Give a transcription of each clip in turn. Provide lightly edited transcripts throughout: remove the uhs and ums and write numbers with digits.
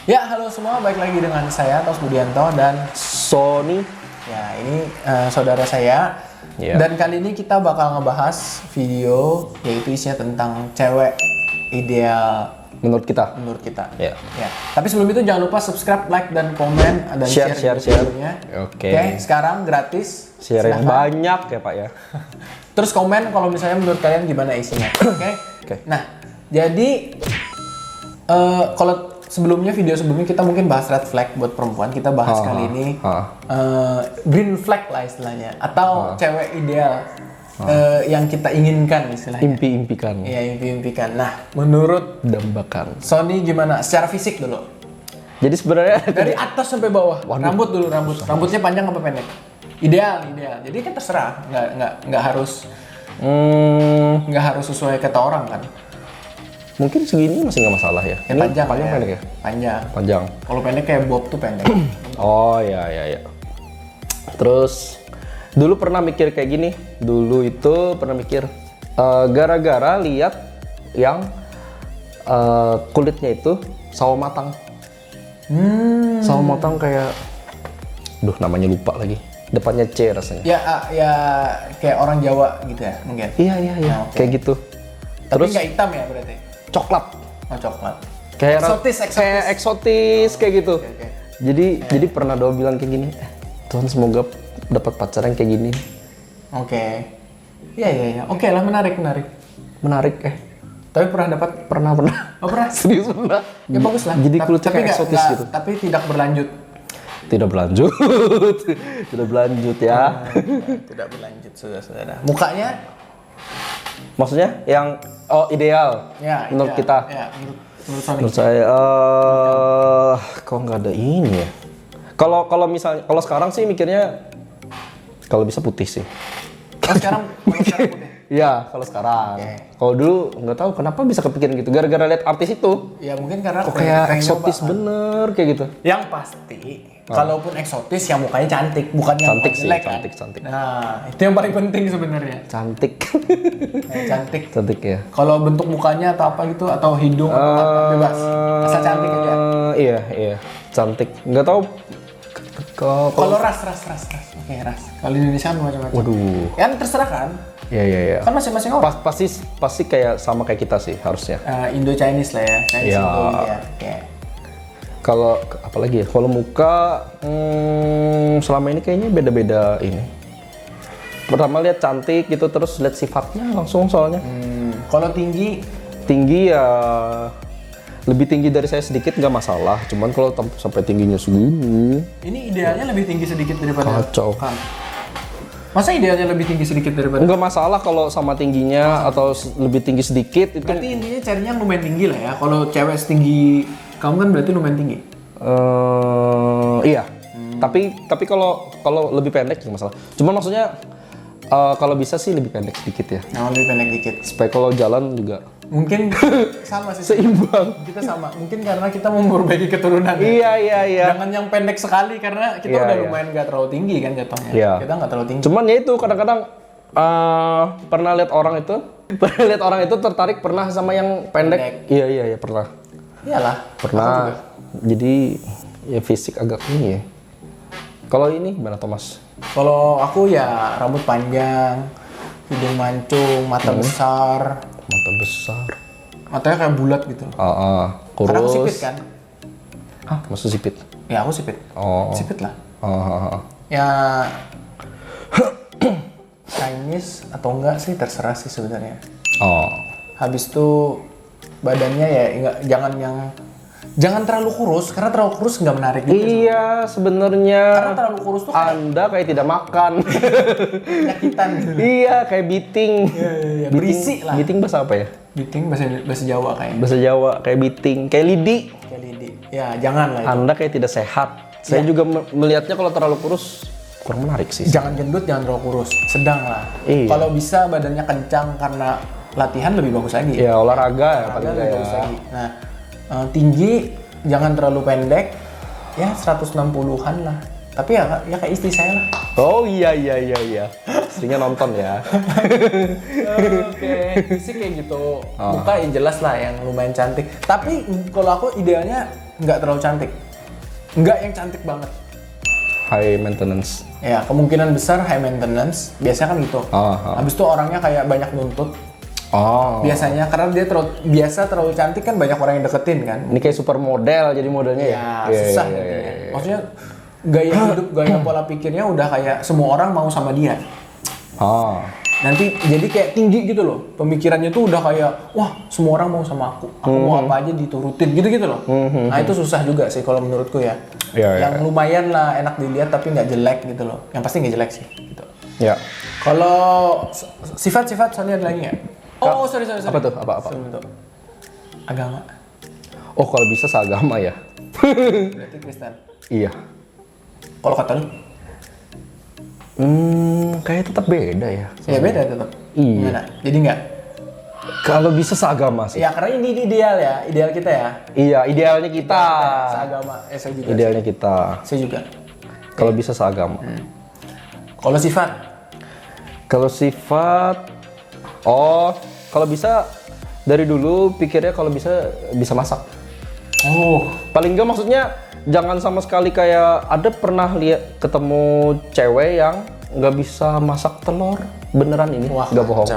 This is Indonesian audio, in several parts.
Ya, halo semua, balik lagi dengan saya Tos Budianto dan Sony. ya ini saudara saya. Ya. Dan kali ini kita bakal ngebahas video yaitu isinya tentang cewek ideal Menurut kita. menurut kita. Ya. Ya. Tapi sebelum itu jangan lupa subscribe, like dan komen dan Share. videonya. Oke. Sekarang gratis. Share yang Silahkan. banyak ya Pak ya. Terus komen kalau misalnya menurut kalian gimana isinya. Oke. Oke. Nah, jadi kalau video sebelumnya kita mungkin bahas red flag buat perempuan, kita bahas kali ini green flag lah istilahnya, atau cewek ideal yang kita inginkan istilahnya. Impi-impikan. Iya, impi-impikan. Nah, menurut Dambakan. Sony gimana? Secara fisik dulu. Jadi sebenarnya Dari atas sampai bawah. Waduh. Rambut dulu, rambutnya panjang apa pendek? Ideal. Jadi kan terserah, nggak harus sesuai kata orang kan. mungkin segini masih nggak masalah ya. Kayak panjang ya. pendek ya? Panjang. Panjang. Kalau pendek kayak Bob tuh pendek. Oh ya. Terus dulu pernah mikir kayak gini. Dulu itu pernah mikir gara-gara lihat yang kulitnya itu sawo matang. Sawo matang kayak, namanya lupa lagi. Depannya C rasanya. Ya kayak orang Jawa gitu ya mungkin. Iya. Nah, oke. Kayak gitu. Tapi Terus nggak hitam ya berarti? coklat. Oh, coklat. Kayak Eksotis. Kayak eksotis kayak gitu. Oke. Jadi pernah doa bilang kayak gini, Tuhan semoga dapat pacar yang kayak gini. Oke. Iya. Oke lah, menarik. Menarik Tapi pernah dapat? pernah Oh, pernah? serius pernah. Ya bagus lah. Jadi kulitnya kayak nggak- eksotis nggak- gitu. Tapi tidak berlanjut. Tidak berlanjut. Tidak berlanjut ya. Tidak berlanjut, saudara. Mukanya? Maksudnya yang ideal Ya. menurut ya, kita. Ya, menurut Sony. Menurut saya kok nggak ada ini ya. Kalau misalnya kalau sekarang sih mikirnya kalau bisa putih sih. Oh, sekarang putih. Iya, kalau sekarang. Oke. Kalau dulu nggak tahu kenapa bisa kepikiran gitu. Gara-gara lihat artis itu. Ya mungkin karena Kok kayak pengen eksotis nyoba. bener kayak gitu. Yang pasti, kalaupun eksotis yang mukanya cantik, bukan yang Cantik mukanya sih, jelek, kan? cantik. Nah, itu yang paling penting sebenarnya. Cantik. Cantik. Cantik ya. Kalau bentuk mukanya atau apa gitu, atau hidung atau apa, bebas. Asal cantik aja. Iya. Cantik. Nggak tahu. Kalau ras. Oke, ras. Kalau di Indonesia kan macam-macam. Waduh. Kan terserah kan? Iya. Kan masing-masing orang. Pasti kayak sama kayak kita sih harusnya. Indo-Chinese lah ya. Chinese Iya. Indo ya. Oke. Kalau apalagi ya? Kalau muka selama ini kayaknya beda-beda ini. Pertama lihat cantik gitu, terus lihat sifatnya langsung soalnya. Kalau tinggi, Tinggi ya lebih tinggi dari saya sedikit nggak masalah. Cuman kalau sampai tingginya segini, ini idealnya lebih tinggi sedikit daripada kacau. kan. Masa idealnya lebih tinggi sedikit daripada? Nggak masalah kalau sama tingginya atau lebih tinggi sedikit itu. Berarti intinya carinya yang lumayan tinggi lah ya. Kalau cewek setinggi kamu kan berarti lumayan tinggi. Iya. Tapi kalau lebih pendek nggak masalah. Cuman maksudnya kalau bisa sih lebih pendek sedikit ya. Nah, lebih pendek dikit. Supaya kalau jalan juga Mungkin sama sih. seimbang. Kita sama. Mungkin karena kita mau memperbaiki keturunan. Ya? Iya. Jangan yang pendek sekali karena kita Iya, udah iya. lumayan nggak terlalu tinggi kan jatuhnya. Iya. Kita nggak terlalu tinggi. Cuman ya itu kadang-kadang pernah lihat orang itu tertarik pernah sama yang pendek. Iya pernah. Iyalah. Pernah. Jadi ya fisik agak ini ya. Kalau ini gimana Thomas? Kalau aku ya rambut panjang, hidung mancung, mata besar, Mata besar. matanya kayak bulat gitu. Kurus. Karena aku sipit kan? Maksud sipit? Ya aku sipit. Oh. Sipit lah. Oh. Ya Chinese atau enggak sih terserah sih sebenarnya. Oh. Habis itu badannya ya jangan terlalu kurus karena terlalu kurus nggak menarik juga. Iya, sebenarnya. Karena terlalu kurus tuh kayak Anda kayak tidak makan. penyakitan. Iya, kayak biting. Iya, berisi lah. Biting bahasa apa ya? Biting bahasa Jawa kayaknya. Bahasa Jawa kayak biting, kayak lidi. Kayak lidi. Ya jangan lah itu. Anda kayak tidak sehat. Saya juga melihatnya kalau terlalu kurus kurang menarik sih. Jangan gendut, jangan terlalu kurus. Sedang lah. Iya. Kalau bisa badannya kencang karena latihan lebih bagus lagi. Ya olahraga ya paling Olahraga nggak lebih bagus ya. lagi. Nah, tinggi jangan terlalu pendek. Ya 160-an lah. Tapi ya kayak istri saya lah. Oh iya. Istrinya nonton ya. Oke, fisik kayak gitu. Muka yang jelas lah yang lumayan cantik. Tapi kalau aku idealnya nggak terlalu cantik. Nggak yang cantik banget. High maintenance. Ya, kemungkinan besar high maintenance. Biasanya kan gitu. Habis itu orangnya kayak banyak nuntut. Biasanya karena dia terlalu cantik kan banyak orang yang deketin kan. Ini kayak supermodel jadi modelnya ya. Susah jadinya. Maksudnya gaya hidup, gaya pola pikirnya udah kayak semua orang mau sama dia. Nanti jadi kayak tinggi gitu loh. Pemikirannya tuh udah kayak wah, semua orang mau sama aku. Aku mau apa aja diturutin gitu-gitu loh. Nah, itu susah juga sih kalau menurutku ya. Yang lumayan lah enak dilihat tapi nggak jelek gitu loh. Yang pasti nggak jelek sih gitu. Ya. Kalau sifat-sifat soalnya ada lagi nggak? Sorry. Apa tuh? Apa? Agama. Oh, kalau bisa seagama ya. Berarti Kristen. Iya. Kalau Katolik? Kayak tetap beda ya. Ya beda tetap. Iya. Gimana? Jadi nggak? Kalau bisa seagama sih. Ya karena ini ideal ya, ideal kita ya. Iya, idealnya kita. Seagama. Saya juga. Idealnya kita. Saya juga. Kalau bisa seagama. Kalau sifat? Kalau sifat, kalau bisa dari dulu pikirnya kalau bisa masak. Paling enggak maksudnya jangan sama sekali kayak ada pernah lihat ketemu cewek yang nggak bisa masak telur beneran ini, nggak bohong.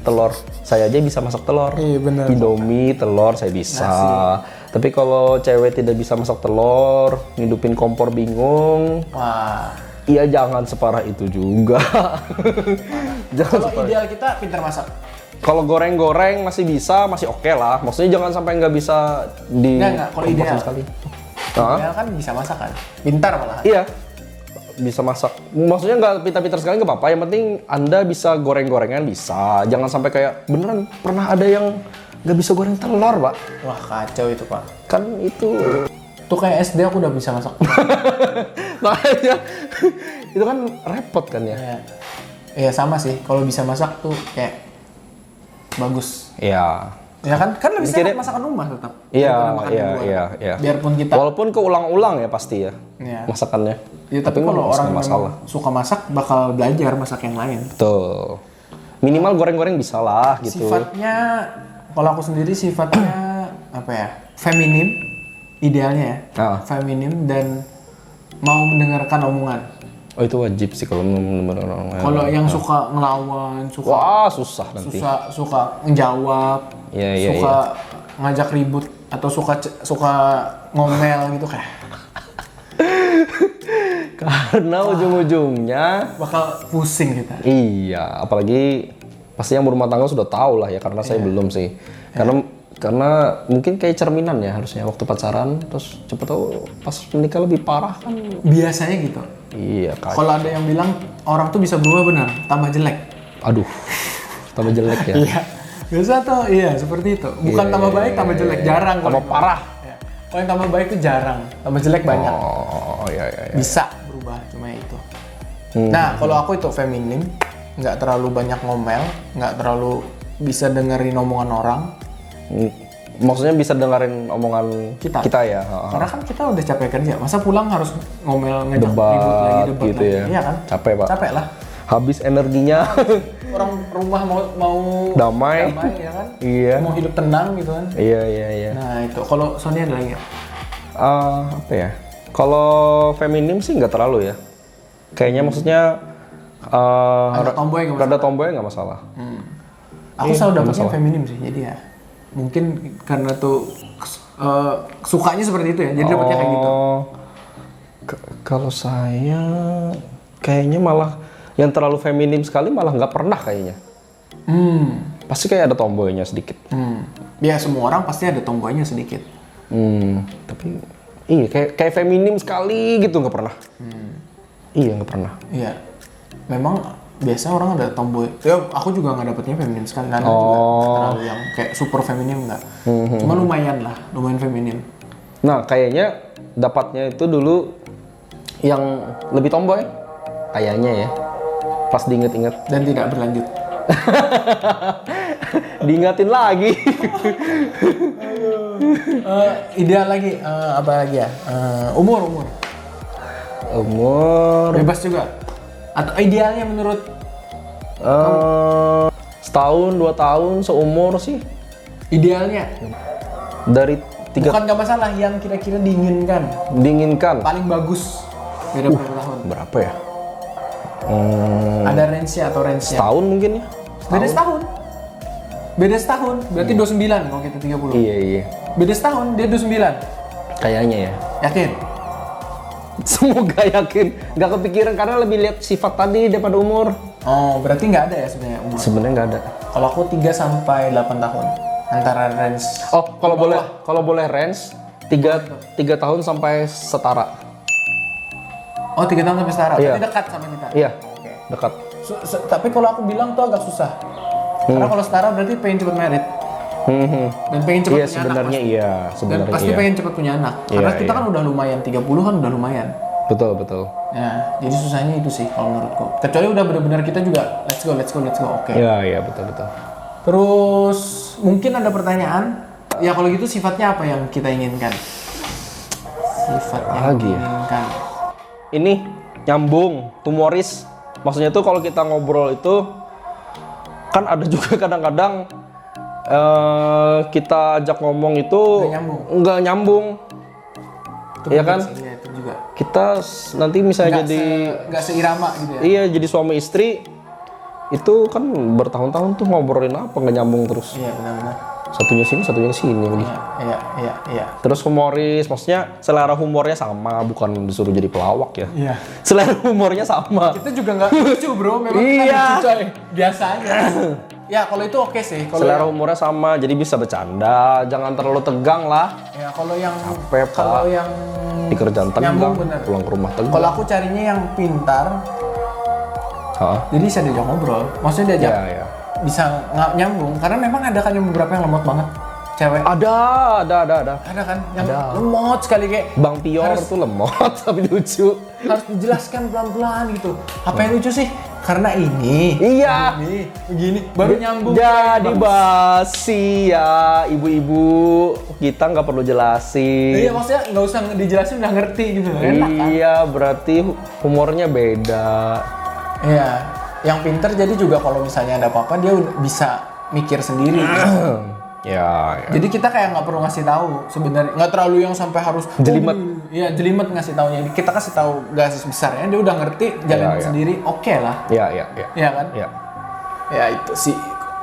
Telur, saya aja bisa masak telur. Iya bener. Indomie, telur saya bisa. Tapi kalau cewek tidak bisa masak telur, ngidupin kompor bingung. Wah. Iya jangan separah itu juga. Kalau ideal kita pintar masak. Kalau goreng-goreng masih bisa, masih oke lah. Maksudnya jangan sampai nggak bisa di. Nggak. Kalau ideal sekali. Ideal kan bisa masak kan. Pintar malah. Iya. Bisa masak. Maksudnya nggak pintar-pintar sekali nggak apa-apa. Yang penting Anda bisa goreng-gorengan bisa. Jangan sampai kayak beneran pernah ada yang nggak bisa goreng telur, Pak. Wah kacau itu Pak. Kan itu. Tuh kayak SD aku udah bisa masak. Makanya itu kan repot kan ya. Iya sama sih. Kalau bisa masak tuh kayak bagus. Iya. Ya kan lebih sehat masakan rumah tetap. Iya. Biarpun kita. Walaupun keulang-ulang ya pasti ya. Masakannya. Ya, tapi kalau orang memang suka masak bakal belajar masak yang lain. Betul. Minimal goreng-goreng bisa lah gitu. Sifatnya kalau aku sendiri sifatnya apa ya? Feminim. Idealnya ya, feminim dan mau mendengarkan omongan. Oh itu wajib sih kalau mendengarkan omongan. Kalau yang suka ngelawan, susah nanti. Suka ngejawab, suka ngajak ribut atau suka ngomel gitu kayak. Karena ujung-ujungnya bakal pusing kita. Iya, apalagi pasti yang berumah tangga sudah tahu lah ya karena saya belum sih. Karena mungkin kayak cerminan ya harusnya waktu pacaran terus cepet tahu pas menikah lebih parah kan. Biasanya gitu. Iya kan. Kalau ada yang bilang orang tuh bisa berubah benar, tambah jelek. Aduh, tambah jelek ya. Iya. Biasa tuh iya seperti itu. Bukan tambah baik, tambah jelek, jarang. Tambah parah. Kalau yang tambah baik tuh jarang, tambah jelek banyak. Iya. Bisa berubah cuma itu. Nah kalau aku itu feminim, nggak terlalu banyak ngomel, nggak terlalu bisa dengerin omongan orang. Maksudnya bisa dengerin omongan kita ya. Karena kan kita udah capek kerja, masa pulang harus ngomel ngajak debat ribut gitu lagi. ya. Iya kan? Capek Pak. Capek lah. Habis energinya. Orang rumah mau damai ya kan? Iya. Mau hidup tenang gitu kan? Iya. Nah itu. Kalau Sony ada lagi ya? Apa ya? Kalau feminim sih nggak terlalu ya. Kayaknya maksudnya rada tomboy nggak masalah. Aku selalu dapetnya feminim sih, jadi ya mungkin karena tuh sukanya seperti itu ya, jadi dapetnya kayak gitu. Kalau saya kayaknya malah yang terlalu feminim sekali malah nggak pernah kayaknya. Pasti kayak ada tomboynya sedikit. Ya semua orang pasti ada tomboynya sedikit. Tapi iya kayak feminim sekali gitu nggak pernah. Iya nggak pernah. Iya, memang biasanya orang ada tomboy. Ya aku juga nggak dapetnya feminim sekali. Nana juga nggak terlalu yang kayak super feminim nggak. Cuma lumayan feminim. Nah kayaknya dapatnya itu dulu yang lebih tomboy. Kayaknya ya. Pas diinget-inget. Dan tidak berlanjut. Diingatin lagi. Ideal lagi apa lagi ya? Umur. Bebas juga. Atau idealnya menurut setahun 2 tahun seumur sih idealnya dari Bukan nggak masalah, yang kira-kira diinginkan. Diinginkan. Paling bagus. Beda berapa tahun? Berapa ya? Ada range-nya atau range-nya? Setahun mungkin ya? Beda setahun. Beda setahun. Berarti 29 kalau kita 30. Iya. Beda setahun, dia 29. Kayaknya ya. Yakin? Semoga yakin. Nggak kepikiran karena lebih lihat sifat tadi daripada umur. Oh, berarti nggak ada ya sebenarnya umur? Sebenarnya nggak ada. Kalau aku 3 sampai 8 tahun. Antara range. Oh, kalau boleh range 3 tahun sampai setara. Oh, 3 tahun sampai setara. Iya. Berarti dekat sama kita. Iya. Dekat. Tapi kalau aku bilang tuh agak susah. Karena kalau setara berarti pengen cepet married. Dan pengen cepet Iya, punya sebenarnya anak. iya, Dan sebenarnya pasti iya. pengen cepet punya anak. Karena Iya, kita iya. kan udah lumayan, 30 kan udah lumayan. Betul. Ya, jadi susahnya itu sih kalau menurutku. Kecuali udah benar-benar kita juga let's go. Oke. Iya, betul. Terus mungkin ada pertanyaan. Ya kalau gitu sifatnya apa yang kita inginkan? Sifatnya yang Lagi ya? diinginkan. Ini nyambung, humoris. Maksudnya tuh kalau kita ngobrol itu kan ada juga kadang-kadang kita ajak ngomong itu nggak nyambung. Iya kan? Iya, itu juga. Kita nanti misalnya Nggak seirama gitu ya? iya jadi suami istri itu kan bertahun-tahun tuh ngobrolin apa nggak nyambung terus. Iya, benar-benar. Satunya sini lagi. Iya. Terus humoris, maksudnya selera humornya sama, bukan disuruh jadi pelawak ya. Iya. Selera humornya sama. Kita juga nggak lucu bro, memang Iya. kita lucu coy. Biasa aja. Ya kalau itu oke sih. Kalau Selera humornya sama, jadi bisa bercanda, jangan terlalu tegang lah. ya kalau yang Capek, Pak. kalau yang Di kerjaan tegang, nyambung bener. pulang ke rumah tegang. Kalau aku carinya yang pintar, jadi bisa diajak ngobrol. Maksudnya diajak Iya. bisa nyambung. Karena memang ada kan yang beberapa yang lemot banget, cewek. Ada. Ada kan yang lemot sekali kayak Bang Pior tuh lemot tapi lucu. harus dijelaskan pelan-pelan gitu. Apa yang lucu sih? Karena ini. Iya. Ini begini baru nyambung. Jadi basi ya, ibu-ibu kita nggak perlu jelasin. Iya maksudnya nggak usah dijelasin udah ngerti gitu. Enak kan? Iya, berarti humornya beda. Iya. Yang pinter jadi juga kalau misalnya ada apa-apa dia udah bisa mikir sendiri. Ya. Jadi kita kayak nggak perlu ngasih tahu sebenarnya, nggak terlalu yang sampai harus Jelimet. Iya jelimet ngasih taunya. Kita kasih tahu garis besarnya, dia udah ngerti jalan Iya. sendiri, oke lah. Iya. Iya kan? Iya. Ya itu sih.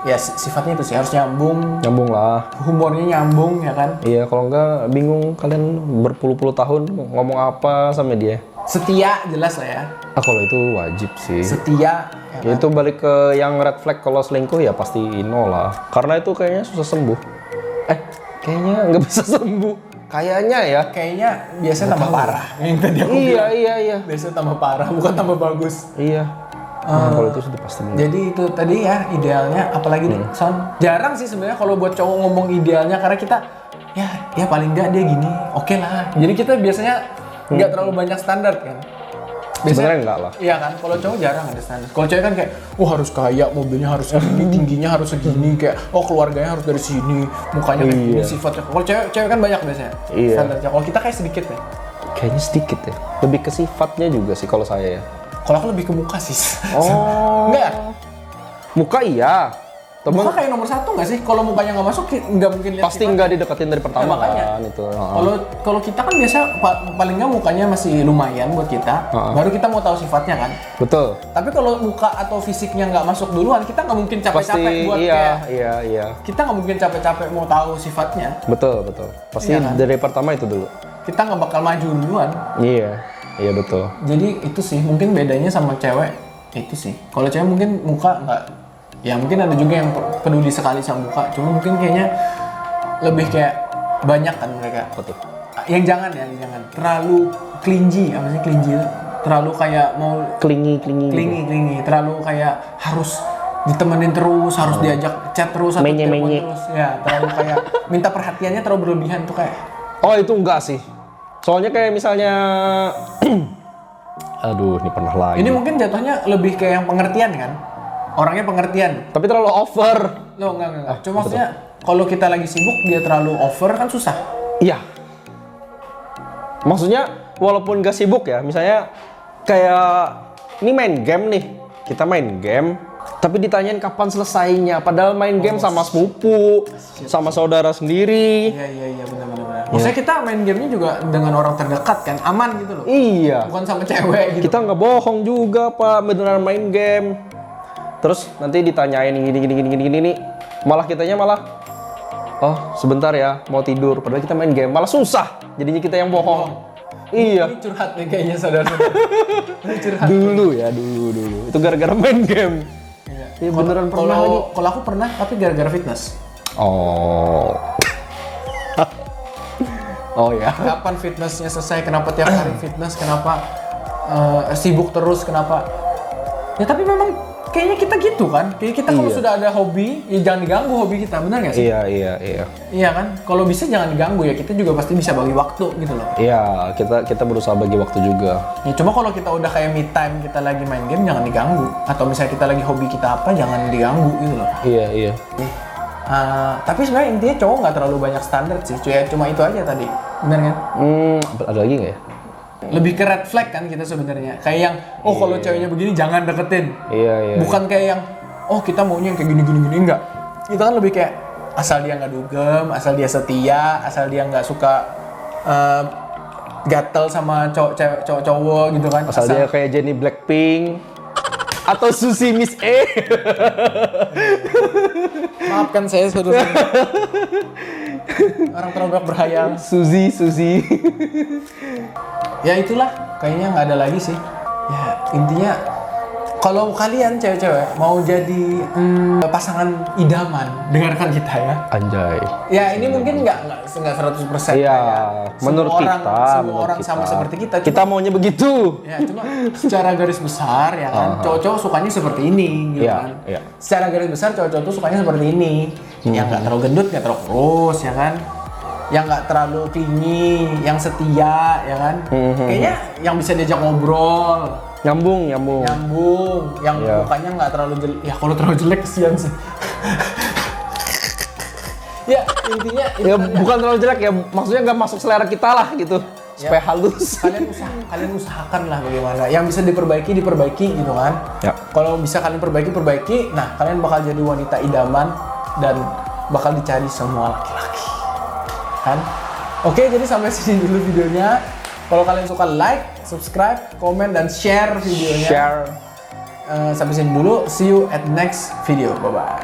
Ya sifatnya itu sih harus nyambung, Nyambung lah. humornya nyambung ya kan. Iya, kalau enggak bingung kalian berpuluh-puluh tahun ngomong apa sama dia. Setia jelas lah ya. Kalau itu wajib sih. Setia. Ya Ya, itu balik ke yang red flag kalau selingkuh ya pasti no lah. Karena itu kayaknya susah sembuh. Kayaknya nggak bisa sembuh. Kayaknya ya. Kayaknya biasanya tambah parah. Yang tadi aku bilang. Iya. Biasanya tambah parah, bukan tambah bagus. Iya. Kalau itu sudah pasti. Jadi itu tadi ya idealnya, apalagi nih Son, jarang sih sebenarnya kalau buat cowok ngomong idealnya karena kita ya paling nggak dia gini, oke lah. Jadi kita biasanya nggak terlalu banyak standar kan. Sebenarnya enggak lah. Iya kan, kalau cowok jarang ada standar. Kalau cewek kan kayak, wah harus kaya, mobilnya harus segini, tingginya harus segini, kayak oh keluarganya harus dari sini, mukanya kayak gini, sifatnya. Kalau cewek kan banyak biasanya standarnya. Kalau kita kayak sedikit ya. Kayaknya sedikit ya. Lebih ke sifatnya juga sih kalau saya ya. Kalau aku lebih ke muka sih. Oh. Enggak. Muka iya. Muka kayak nomor 1 nggak sih? Kalau mukanya nggak masuk, nggak mungkin lihat Pasti sifat. nggak dideketin dari pertama makanya. kan itu. Kalau kita kan biasa paling nggak mukanya masih lumayan buat kita, baru kita mau tahu sifatnya kan. Betul. Tapi kalau muka atau fisiknya nggak masuk duluan, kita nggak mungkin capek-capek buat kayak. Iya. Kita nggak mungkin capek-capek mau tahu sifatnya. Betul. Pasti Iya kan? dari pertama itu dulu. Kita nggak bakal maju duluan. Iya betul. Jadi itu sih mungkin bedanya sama cewek itu sih. Kalau cewek mungkin muka nggak, ya mungkin ada juga yang peduli sekali sama muka. Cuma mungkin kayaknya lebih kayak banyak kan mereka. Betul. Yang jangan terlalu clingy, apa sih clingy? Terlalu kayak mau Klingi. terlalu kayak harus ditemenin terus, harus diajak chat terus atau telepon terus. Ya, terlalu kayak minta perhatiannya terlalu berlebihan tuh kayak. Oh itu enggak sih. Soalnya kayak misalnya, aduh ini pernah lagi. Ini mungkin jatuhnya lebih kayak yang pengertian kan? Orangnya pengertian. Tapi terlalu over. Loh, enggak. Cuma maksudnya kalau kita lagi sibuk dia terlalu over kan susah. Iya. Maksudnya walaupun gak sibuk ya, misalnya kayak ini main game nih, kita main game, tapi ditanyain kapan selesainya, padahal main game sama sepupu, sama saudara sendiri. Iya benar. Maksudnya kita main gamenya juga dengan orang terdekat kan, aman gitu loh. Iya. Bukan sama cewek gitu. Kita nggak bohong juga Pak, beneran main game. Terus nanti ditanyain gini. Malah kitanya malah, oh sebentar ya mau tidur. Padahal kita main game, malah susah. Jadinya kita yang bohong. Iya. Ini curhat nih kayaknya saudara-saudara. Ini curhat. Dulu. Itu gara-gara main game. Iya beneran pernah lagi. Kalau aku pernah, tapi gara-gara fitness. Oh. Oh ya. Kapan fitnessnya selesai? Kenapa tiap hari fitness? Kenapa sibuk terus? Kenapa? Ya tapi memang kayaknya kita gitu kan. Kayak kita kalau sudah ada hobi, ya jangan diganggu hobi kita, benar nggak sih? Iya. Iya kan? Kalau bisa jangan diganggu ya. Kita juga pasti bisa bagi waktu gitu loh. Iya, kita berusaha bagi waktu juga. Ya cuma kalau kita udah kayak me time, kita lagi main game jangan diganggu. Atau misalnya kita lagi hobi kita apa, jangan diganggu gitu loh. Iya. Tapi sebenarnya intinya cowok nggak terlalu banyak standar sih. Cuma itu aja tadi, benar kan? Ada lagi nggak ya? Lebih ke red flag kan kita sebenarnya. Kayak yang, kalau ceweknya begini jangan deketin. Iya. Bukan kayak yang, kita maunya yang kayak gini enggak. Itu kan lebih kayak asal dia nggak dugem, asal dia setia, asal dia nggak suka gatel sama cowok gitu kan. Asal dia kayak Jennie Blackpink atau Suzy Miss E. Maafkan saya saudara. Orang terlalu banyak berhayal. Suzy. Ya itulah, kayaknya nggak ada lagi sih. Ya intinya, kalau kalian cewek-cewek mau jadi pasangan idaman, dengarkan kita ya. Anjay. Ya ini mungkin nggak 100% Iya, kayak menurut kita. Semua orang sama seperti kita. Kita maunya begitu. Ya cuma secara garis besar ya kan, cowok-cowok sukanya seperti ini gitu kan. Iya. Secara garis besar cowok-cowok tuh sukanya seperti ini. Yang nggak terlalu gendut, nggak terlalu kurus ya kan. Yang nggak terlalu tinggi, yang setia ya kan. Kayaknya yang bisa diajak ngobrol. Nyambung. Yang mukanya nggak terlalu jelek. Ya kalau terlalu jelek kesian sih. Ya intinya Ya bukan terlalu jelek ya, maksudnya nggak masuk selera kita lah gitu. Supaya halus. Kalian usahakan lah bagaimana. Yang bisa diperbaiki gitu kan. Ya. Kalau bisa kalian perbaiki. Nah kalian bakal jadi wanita idaman dan bakal dicari semua laki-laki. Kan? Oke, jadi sampai sini dulu videonya. Kalau kalian suka like, subscribe, komen, dan share videonya. Share. Sampai sini dulu. See you at next video. Bye-bye.